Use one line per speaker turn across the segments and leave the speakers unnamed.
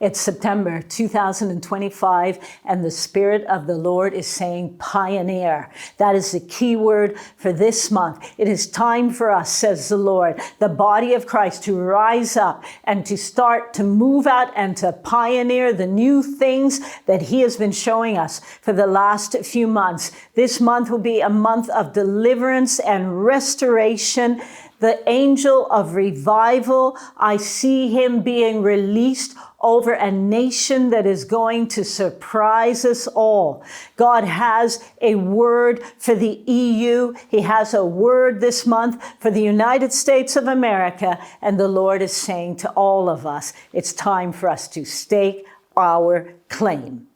It's September 2025, and the Spirit of the Lord is saying pioneer. That is the key word for this month. It is time for us, says the Lord, the body of Christ, to rise up and to start to move out and to pioneer the new things that He has been showing us for the last few months. This month will be a month of deliverance and restoration. The angel of revival, I see him being released over a nation that is going to surprise us all. God has a word for the EU. He has a word this month for the United States of America. And the Lord is saying to all of us, it's time for us to stake our claim.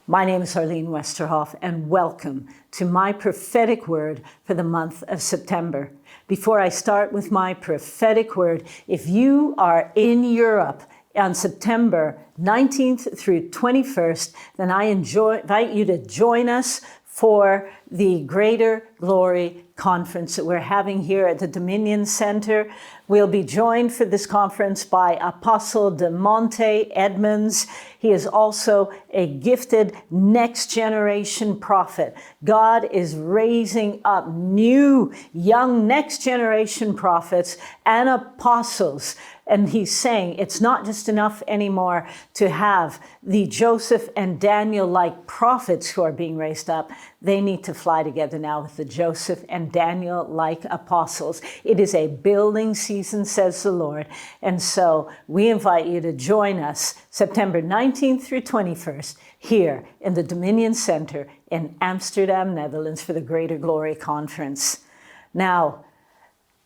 My name is Arleen Westerhof, and welcome to my prophetic word for the month of September. Before I start with my prophetic word, if you are in Europe on September 19th through 21st, then I invite you to join us for the Greater Glory Conference that we're having here at the Dominion Center. We'll be joined for this conference by Apostle De Monte Edmonds. He is also a gifted next generation prophet. God is raising up new, young next generation prophets and apostles. And he's saying it's not just enough anymore to have the Joseph and Daniel-like prophets who are being raised up. They need to fly together now with the Joseph and Daniel-like apostles. It is a building season, says the Lord. And so we invite you to join us September 19th through 21st here in the Dominion Center in Amsterdam, Netherlands for the Greater Glory Conference. Now,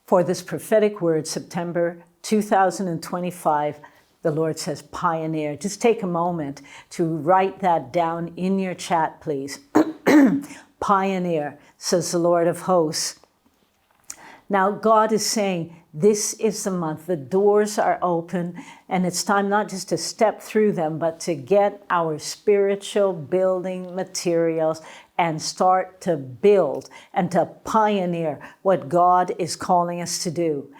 for this prophetic word, September 2025, the Lord says pioneer. Just take a moment to write that down in your chat, please. Pioneer, says the Lord of hosts. Now, God is saying, this is the month. The doors are open, and it's time not just to step through them, but to get our spiritual building materials and start to build and to pioneer what God is calling us to do.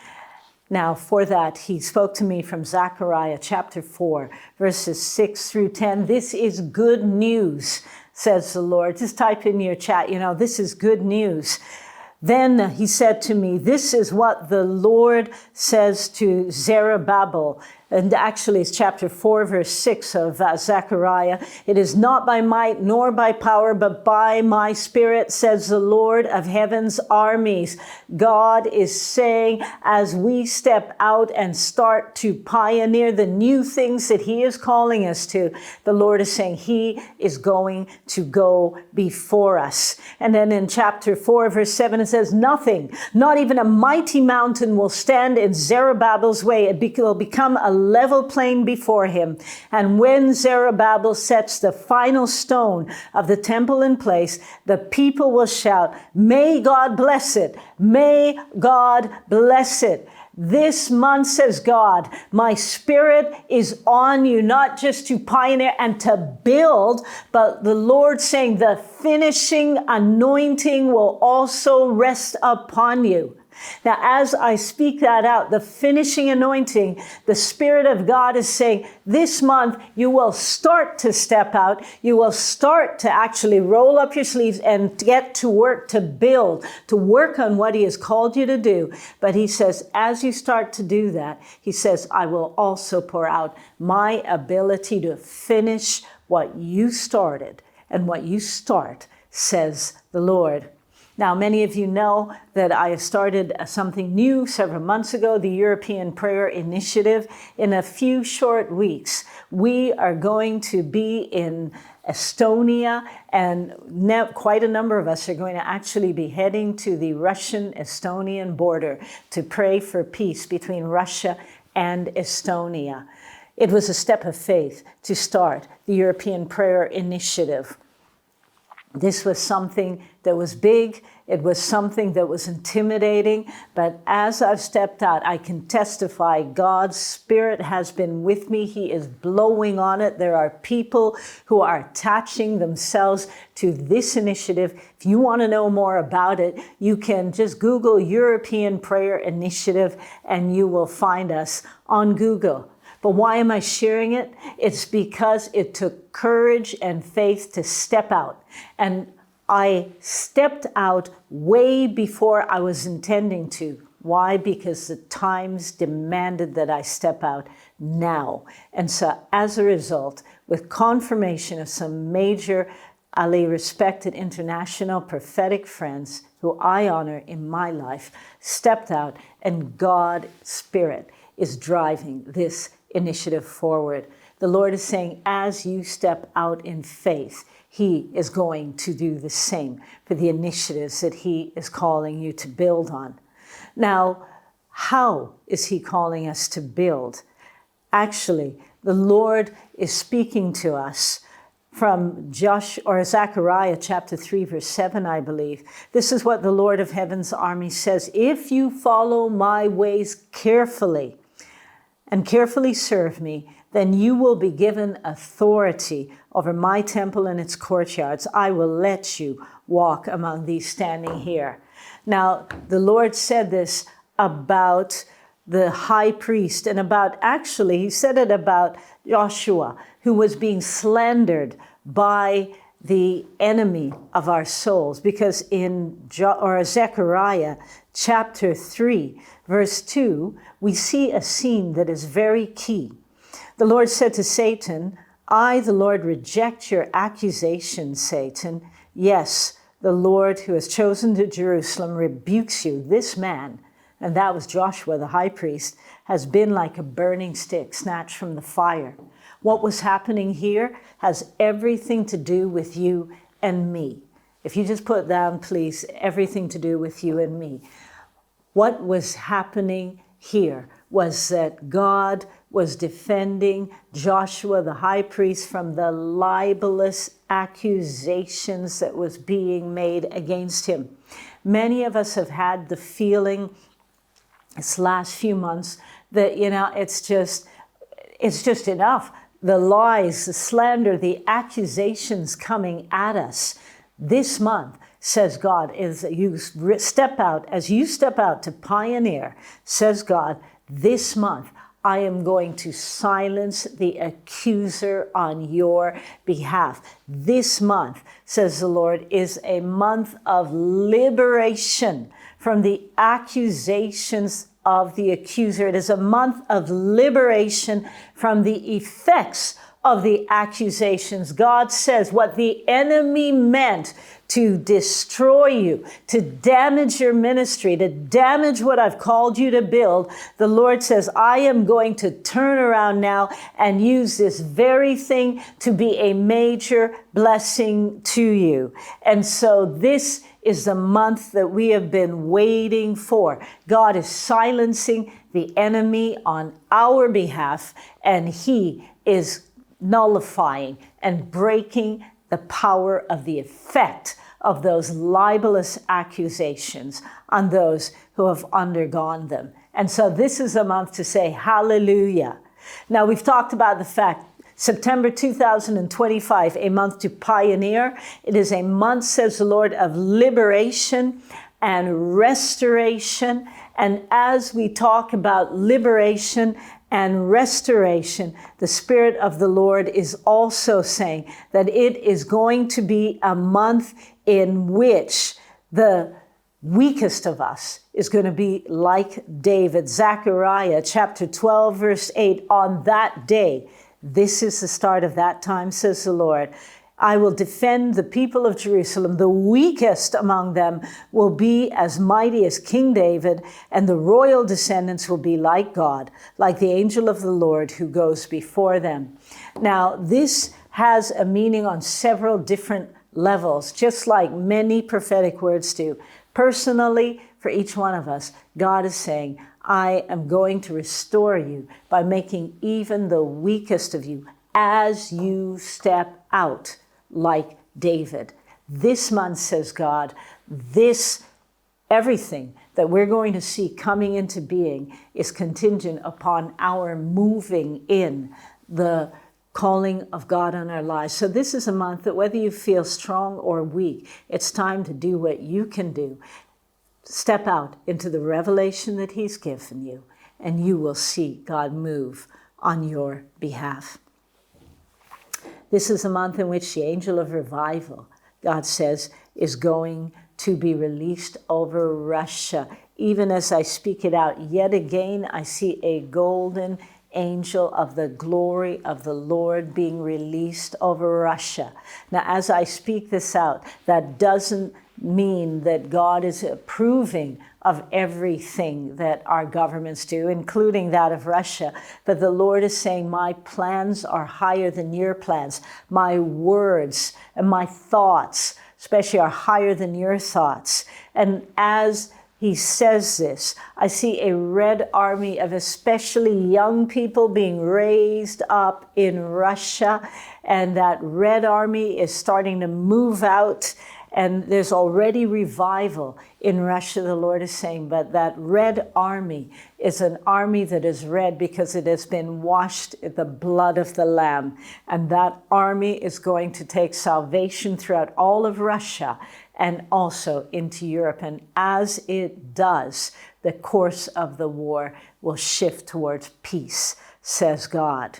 Now, for that, he spoke to me from Zechariah chapter 4, verses 6 through 10. This is good news, says the Lord. Just type in your chat, this is good news. Then he said to me, this is what the Lord says to Zerubbabel. And actually it's chapter 4, verse 6 of Zechariah. It is not by might nor by power, but by my Spirit, says the Lord of heaven's armies. God is saying, as we step out and start to pioneer the new things that he is calling us to, the Lord is saying he is going to go before us. And then in chapter 4, verse 7, it says, nothing, not even a mighty mountain will stand in Zerubbabel's way. It will become a level plain before him. And when Zerubbabel sets the final stone of the temple in place, the people will shout, may God bless it. May God bless it. This month, says God, my Spirit is on you, not just to pioneer and to build, but the Lord saying the finishing anointing will also rest upon you. Now, as I speak that out, the finishing anointing, the Spirit of God is saying, this month you will start to step out. You will start to actually roll up your sleeves and get to work to build, to work on what he has called you to do. But he says, as you start to do that, he says, I will also pour out my ability to finish what you started. And what you start, says the Lord. Now, many of you know that I have started something new several months ago, the European Prayer Initiative. In a few short weeks, we are going to be in Estonia, and quite a number of us are going to actually be heading to the Russian-Estonian border to pray for peace between Russia and Estonia. It was a step of faith to start the European Prayer Initiative. This was something that was big. It was something that was intimidating, but as I've stepped out, I can testify God's Spirit has been with me. He is blowing on it. There are people who are attaching themselves to this initiative. If you want to know more about it, you can just Google European Prayer Initiative and you will find us on Google. But why am I sharing it? It's because it took courage and faith to step out. And I stepped out way before I was intending to. Why? Because the times demanded that I step out now. And so as a result, with confirmation of some major, highly respected international prophetic friends who I honor in my life, stepped out, and God's Spirit is driving this initiative forward. The Lord is saying, as you step out in faith, He is going to do the same for the initiatives that He is calling you to build on. Now, how is He calling us to build? Actually, the Lord is speaking to us from Zechariah chapter 3, verse 7, I believe. This is what the Lord of Heaven's army says. If you follow my ways carefully and carefully serve me, then you will be given authority over my temple and its courtyards. I will let you walk among these standing here. Now, the Lord said this about the high priest and actually, He said it about Joshua, who was being slandered by the enemy of our souls. Because in Zechariah chapter 3, verse 2, we see a scene that is very key. The Lord said to Satan, I, the Lord, reject your accusations, Satan. Yes, the Lord who has chosen to Jerusalem rebukes you. This man, and that was Joshua, the high priest, has been like a burning stick snatched from the fire. What was happening here has everything to do with you and me. If you just put down, please, everything to do with you and me. What was happening here was that God was defending Joshua, the high priest, from the libelous accusations that was being made against him. Many of us have had the feeling this last few months that, it's just enough. The lies, the slander, the accusations coming at us this month, says God, as you step out to pioneer, says God, this month, I am going to silence the accuser on your behalf. This month, says the Lord, is a month of liberation from the accusations of the accuser. It is a month of liberation from the effects of the accusations. God says what the enemy meant to destroy you, to damage your ministry, to damage what I've called you to build, the Lord says, I am going to turn around now and use this very thing to be a major blessing to you. And so this is the month that we have been waiting for. God is silencing the enemy on our behalf, and He is nullifying and breaking the power of the effect of those libelous accusations on those who have undergone them. And so this is a month to say hallelujah. Now, we've talked about the fact September 2025, a month to pioneer. It is a month, says the Lord, of liberation and restoration. And as we talk about liberation and restoration, the Spirit of the Lord is also saying that it is going to be a month in which the weakest of us is going to be like David. Zechariah chapter 12, verse 8, on that day, this is the start of that time, says the Lord, I will defend the people of Jerusalem. The weakest among them will be as mighty as King David, and the royal descendants will be like God, like the angel of the Lord who goes before them. Now, this has a meaning on several different levels, just like many prophetic words do. Personally, for each one of us, God is saying, I am going to restore you by making even the weakest of you as you step out like David. This month, says God, everything that we're going to see coming into being is contingent upon our moving in the calling of God on our lives. So this is a month that whether you feel strong or weak, it's time to do what you can do. Step out into the revelation that he's given you, and you will see God move on your behalf. This is a month in which the angel of revival, God says, is going to be released over Russia. Even as I speak it out, yet again, I see a golden angel of the glory of the Lord being released over Russia. Now, as I speak this out, that doesn't mean that God is approving of everything that our governments do, including that of Russia. But the Lord is saying, my plans are higher than your plans. My words and my thoughts, especially, are higher than your thoughts. And as he says this, I see a red army of especially young people being raised up in Russia. And that red army is starting to move out. And there's already revival in Russia, the Lord is saying. But that red army is an army that is red because it has been washed in the blood of the Lamb. And that army is going to take salvation throughout all of Russia and also into Europe. And as it does, the course of the war will shift towards peace, says God.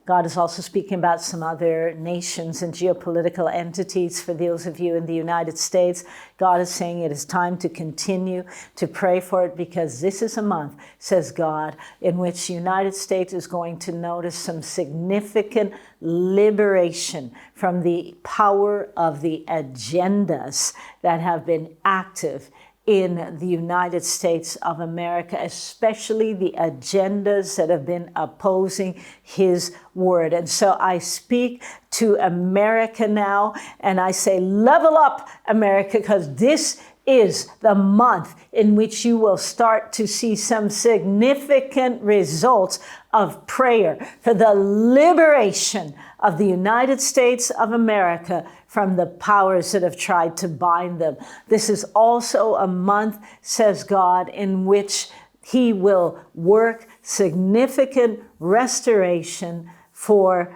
God is also speaking about some other nations and geopolitical entities. For those of you in the United States, God is saying it is time to continue to pray for it, because this is a month, says God, in which the United States is going to notice some significant liberation from the power of the agendas that have been active in the United States of America, especially the agendas that have been opposing his word. And so I speak to America now, and I say, level up, America, because this is the month in which you will start to see some significant results of prayer for the liberation of the United States of America from the powers that have tried to bind them. This is also a month, says God, in which he will work significant restoration for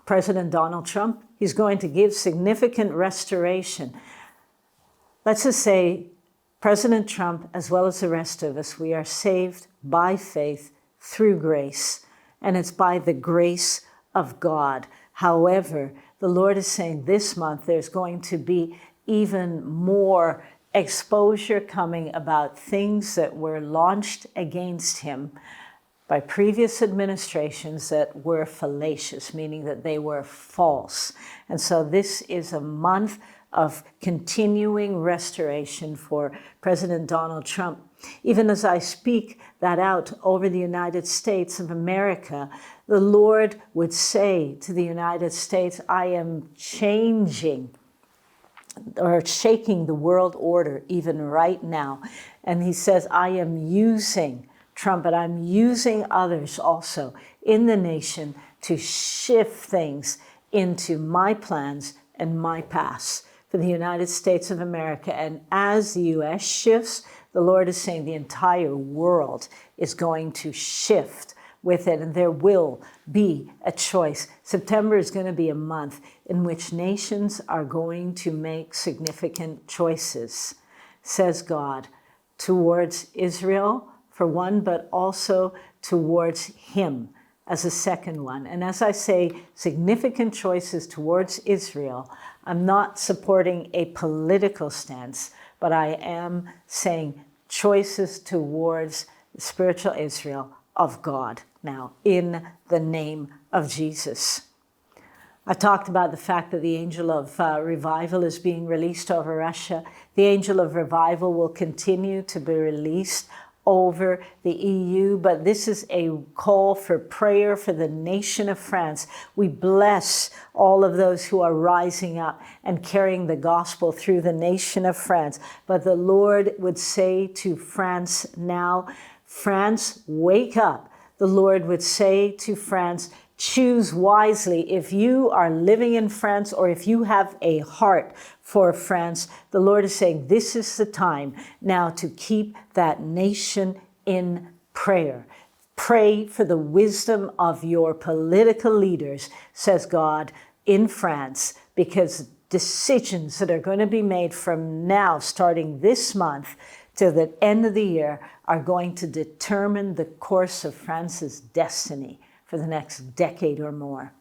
President Donald Trump. He's going to give significant restoration. Let's just say President Trump, as well as the rest of us, we are saved by faith through grace, and it's by the grace of God. However, the Lord is saying this month there's going to be even more exposure coming about things that were launched against him by previous administrations that were fallacious, meaning that they were false. And so this is a month of continuing restoration for President Donald Trump. Even as I speak that out over the United States of America, the Lord would say to the United States, I am changing or shaking the world order even right now. And he says, I am using Trump, but I'm using others also in the nation to shift things into my plans and my paths for the United States of America. And as the U.S. shifts, the Lord is saying the entire world is going to shift with it, and there will be a choice. September is going to be a month in which nations are going to make significant choices, says God, towards Israel for one, but also towards him as a second one. And as I say, significant choices towards Israel, I'm not supporting a political stance, but I am saying choices towards spiritual Israel of God now, in the name of Jesus. I talked about the fact that the angel of revival is being released over Russia. The angel of revival will continue to be released over the EU, but this is a call for prayer for the nation of France. We bless all of those who are rising up and carrying the gospel through the nation of France. But the Lord would say to France now, France, wake up. The Lord would say to France, Choose wisely. If you are living in France or if you have a heart for France, the Lord is saying this is the time now to keep that nation in prayer. Pray for the wisdom of your political leaders, says God, in France, because decisions that are going to be made from now, starting this month, to the end of the year, are going to determine the course of France's destiny for the next decade or more.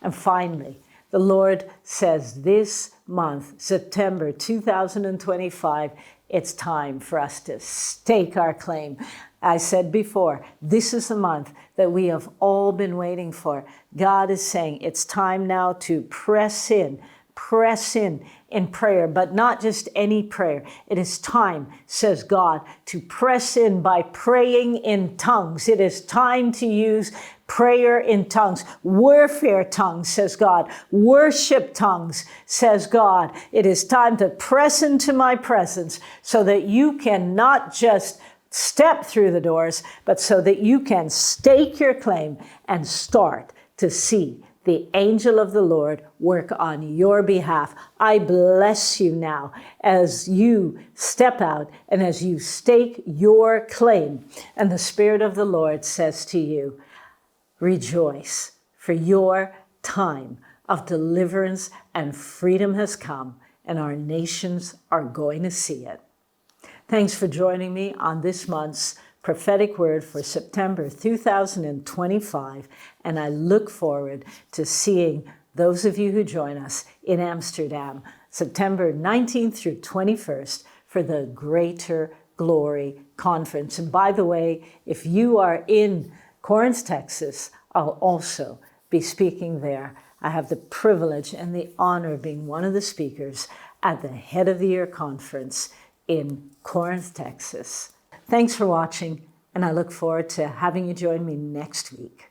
And finally, the Lord says this month, September 2025, it's time for us to stake our claim. I said before, this is the month that we have all been waiting for. God is saying it's time now to press in prayer, but not just any prayer. It is time, says God, to press in by praying in tongues. It is time to use prayer in tongues, warfare tongues, says God, worship tongues, says God. It is time to press into my presence so that you can not just step through the doors, but so that you can stake your claim and start to see the angel of the Lord work on your behalf. I bless you now as you step out and as you stake your claim. And the Spirit of the Lord says to you, rejoice, for your time of deliverance and freedom has come, and our nations are going to see it. Thanks for joining me on this month's prophetic word for September 2025, and I look forward to seeing those of you who join us in Amsterdam, September 19th through 21st for the Greater Glory Conference. And by the way, if you are in Corinth, Texas, I'll also be speaking there. I have the privilege and the honor of being one of the speakers at the Head of the Year Conference in Corinth, Texas. Thanks for watching, and I look forward to having you join me next week.